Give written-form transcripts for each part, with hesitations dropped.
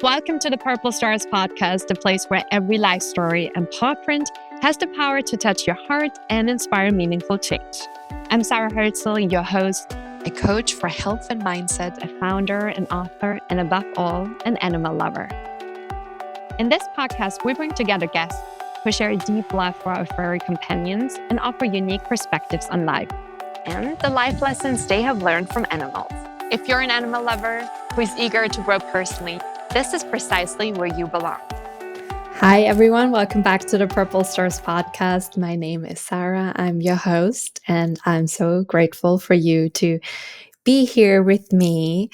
Welcome to the Purple Stars podcast, the place where every life story and paw print has the power to touch your heart and inspire meaningful change. I'm Sarah Herzl, your host, a coach for health and mindset, a founder, an author, and above all, an animal lover. In this podcast, we bring together guests who share a deep love for our furry companions and offer unique perspectives on life and the life lessons they have learned from animals. If you're an animal lover who is eager to grow personally, this is precisely where you belong. Hi, everyone. Welcome back to the Purple Stars podcast. My name is Sarah. I'm your host, and I'm so grateful for you to be here with me.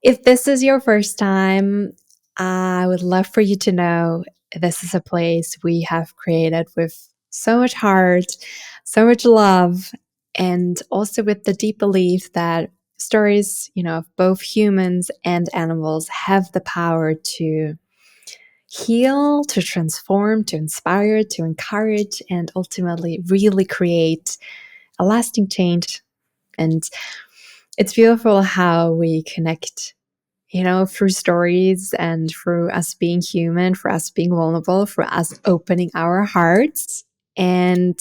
If this is your first time, I would love for you to know this is a place we have created with so much heart, so much love, and also with the deep belief that stories, of both humans and animals have the power to heal, to transform, to inspire, to encourage, and ultimately really create a lasting change. And it's beautiful how we connect, through stories and through us being human, for us being vulnerable, for us opening our hearts. And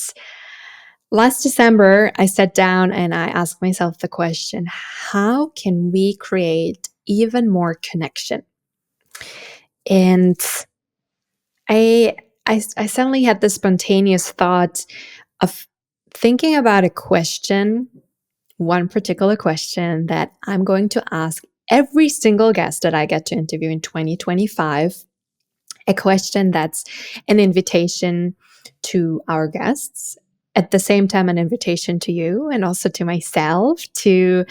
last December, I sat down and I asked myself the question, how can we create even more connection? And I suddenly had this spontaneous thought of thinking about a question, one particular question that I'm going to ask every single guest that I get to interview in 2025, a question that's an invitation to our guests, at the same time an invitation to you and also to myself to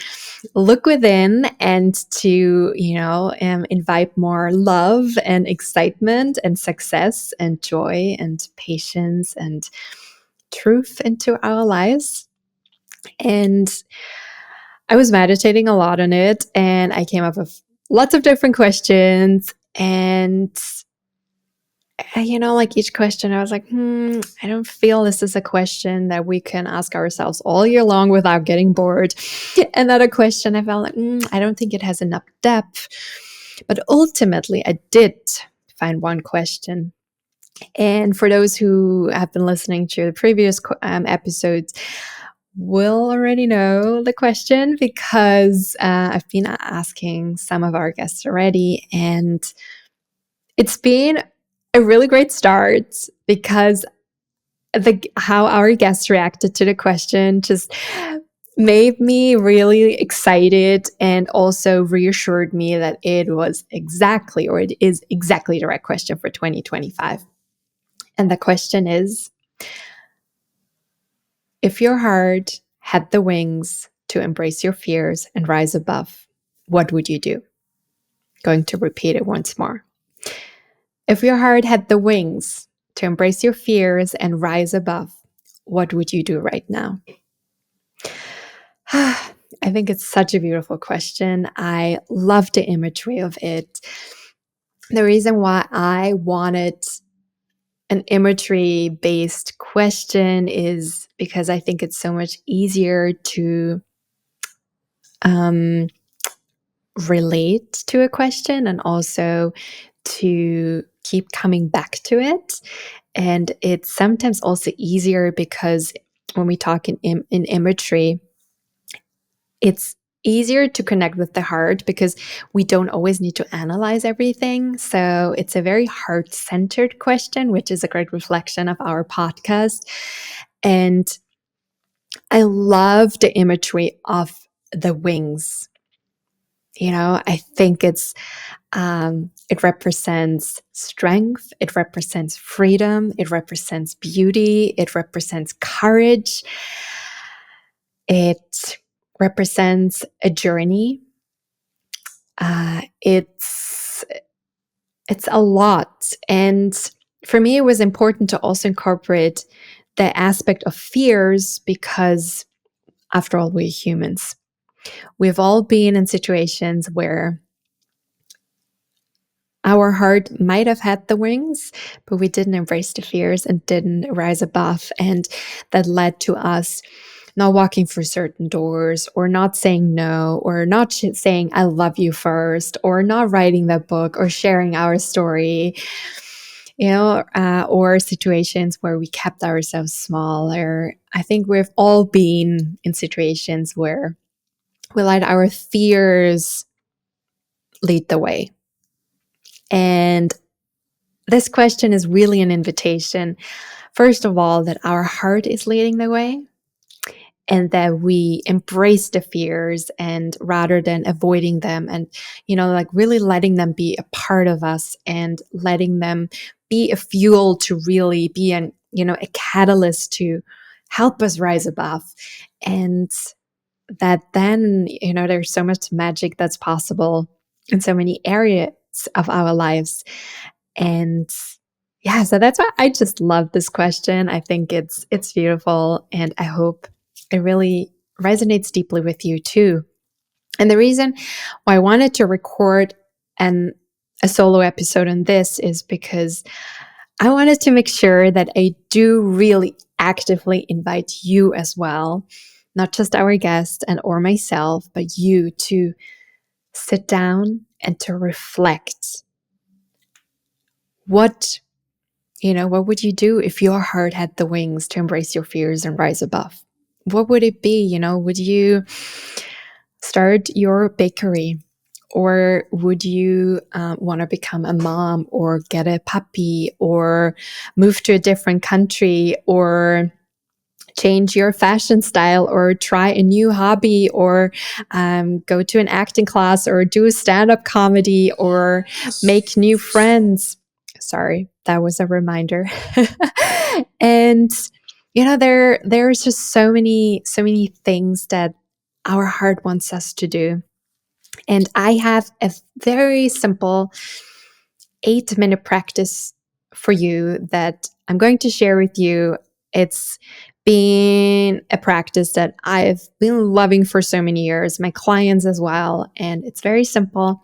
look within and to, invite more love and excitement and success and joy and patience and truth into our lives. And I was meditating a lot on it and I came up with lots of different questions. And like each question, I was like, I don't feel this is a question that we can ask ourselves all year long without getting bored. Another question, I felt like, I don't think it has enough depth. But ultimately, I did find one question. And for those who have been listening to the previous episodes, will already know the question because I've been asking some of our guests already. And it's been a really great start because how our guests reacted to the question just made me really excited and also reassured me that it is exactly the right question for 2025. And the question is, if your heart had the wings to embrace your fears and rise above, what would you do? Going to repeat it once more. If your heart had the wings to embrace your fears and rise above, what would you do right now? I think it's such a beautiful question. I love the imagery of it. The reason why I wanted an imagery-based question is because I think it's so much easier to relate to a question and also to keep coming back to it. And it's sometimes also easier because when we talk in imagery, it's easier to connect with the heart because we don't always need to analyze everything. So it's a very heart-centered question, which is a great reflection of our podcast. And I love the imagery of the wings. I think it represents strength, it represents freedom, it represents beauty, it represents courage, it represents a journey. It's a lot. And for me, it was important to also incorporate the aspect of fears because, after all, we're humans. We've all been in situations where our heart might have had the wings, but we didn't embrace the fears and didn't rise above. And that led to us not walking through certain doors, or not saying no, or not saying I love you first, or not writing that book, or sharing our story, or situations where we kept ourselves smaller. I think we've all been in situations where we let our fears lead the way. And this question is really an invitation, first of all, that our heart is leading the way, and that we embrace the fears, and rather than avoiding them, and like really letting them be a part of us, and letting them be a fuel to really be a catalyst to help us rise above. And that then there's so much magic that's possible in so many areas of our lives. And yeah, so that's why I just love this question. I think it's beautiful, and I hope it really resonates deeply with you too. And the reason why I wanted to record a solo episode on this is because I wanted to make sure that I do really actively invite you as well, not just our guest or myself, but you to sit down and to reflect. What would you do if your heart had the wings to embrace your fears and rise above? What would it be? Would you start your bakery? Or would you want to become a mom, or get a puppy, or move to a different country, or change your fashion style, or try a new hobby, or go to an acting class, or do stand-up comedy, or make new friends? Sorry, that was a reminder. And there's just so many things that our heart wants us to do. And I have a very simple 8-minute practice for you that I'm going to share with you. It's been a practice that I've been loving for so many years, my clients as well. And it's very simple.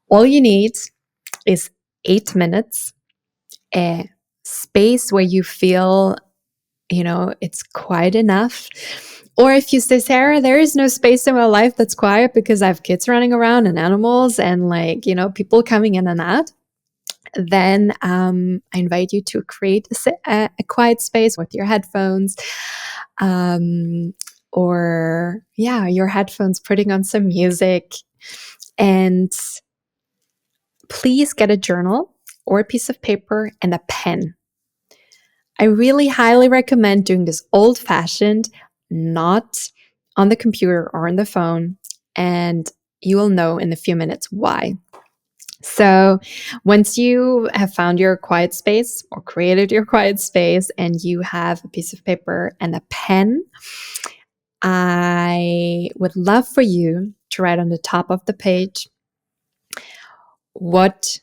All you need is 8 minutes, a space where you feel, it's quiet enough. Or if you say, Sarah, there is no space in my life that's quiet because I have kids running around and animals and people coming in and out, then I invite you to create a quiet space with your headphones, or your headphones, putting on some music. And please get a journal or a piece of paper and a pen. I really highly recommend doing this old-fashioned, not on the computer or on the phone, and you will know in a few minutes why. So once you have found your quiet space or created your quiet space, and you have a piece of paper and a pen, I would love for you to write on the top of the page, what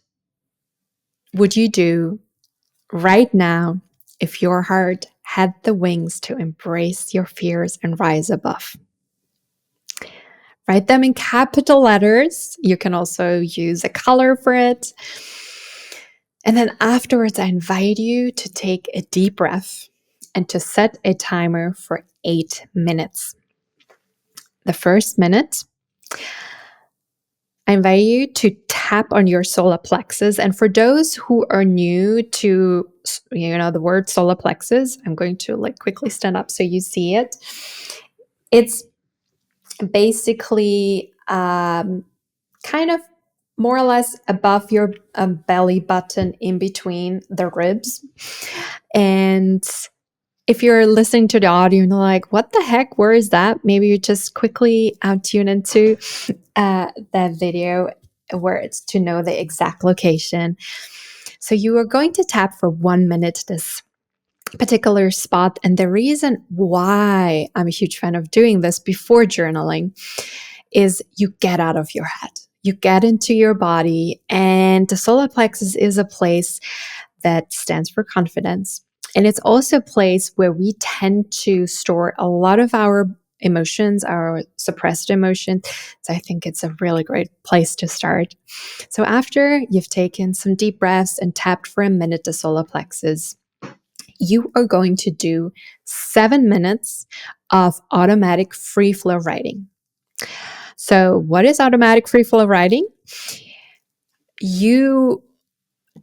would you do right now if your heart had the wings to embrace your fears and rise above? Write them in capital letters. You can also use a color for it. And then afterwards, I invite you to take a deep breath and to set a timer for 8 minutes. The first minute, I invite you to tap on your solar plexus. And for those who are new to, the word solar plexus, I'm going to quickly stand up so you see it. It's basically kind of more or less above your belly button, in between the ribs. And if you're listening to the audio and you're like, what the heck, where is that? Maybe you just quickly tune into that video where it's to know the exact location. So you are going to tap for 1 minute this particular spot. And the reason why I'm a huge fan of doing this before journaling is you get out of your head. You get into your body, and the solar plexus is a place that stands for confidence. And it's also a place where we tend to store a lot of our emotions, our suppressed emotions. So I think it's a really great place to start. So after you've taken some deep breaths and tapped for a minute the solar plexus, you are going to do 7 minutes of automatic free flow writing. So what is automatic free flow writing? You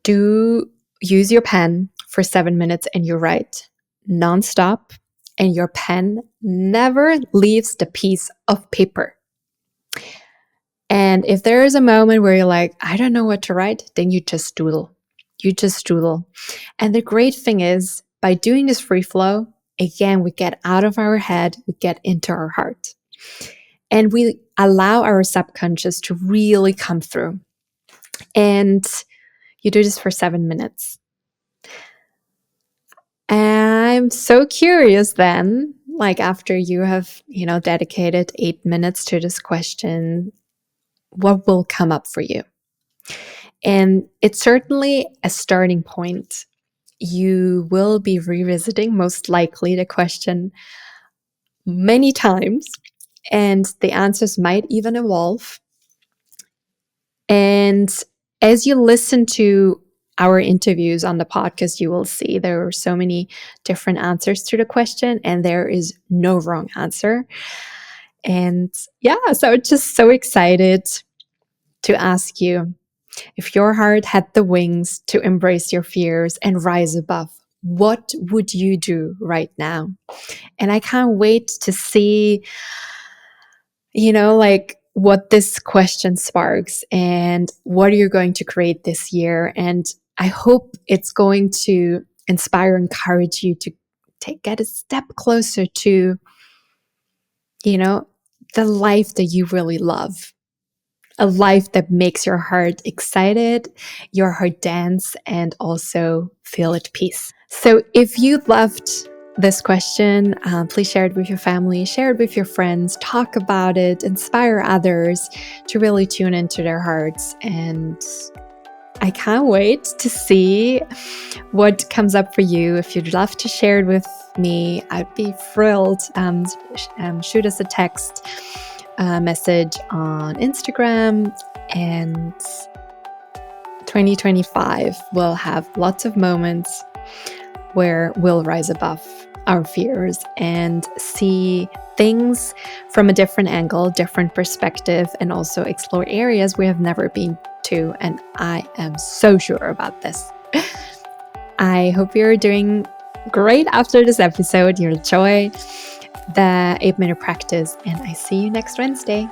do use your pen for 7 minutes and you write nonstop, and your pen never leaves the piece of paper. And if there is a moment where you're like, I don't know what to write, then you just doodle. You just doodle. And the great thing is, by doing this free flow, again, we get out of our head, we get into our heart. And we allow our subconscious to really come through. And you do this for 7 minutes. I'm so curious then, like after you have, dedicated 8 minutes to this question, what will come up for you? And it's certainly a starting point. You will be revisiting most likely the question many times, and the answers might even evolve. And as you listen to our interviews on the podcast, you will see there are so many different answers to the question, and there is no wrong answer. And so just so excited to ask you, if your heart had the wings to embrace your fears and rise above, what would you do right now? And I can't wait to see, what this question sparks and what you're going to create this year. And I hope it's going to inspire, encourage you to get a step closer to, the life that you really love. A life that makes your heart excited, your heart dance, and also feel at peace. So if you loved this question, please share it with your family, share it with your friends, talk about it, inspire others to really tune into their hearts. And I can't wait to see what comes up for you. If you'd love to share it with me, I'd be thrilled. Shoot us a text message on Instagram, and 2025 will have lots of moments where we'll rise above our fears and see things from a different angle, different perspective, and also explore areas we have never been to. And I am so sure about this. I hope you're doing great after this episode. You enjoy the 8-minute practice, and I see you next Wednesday.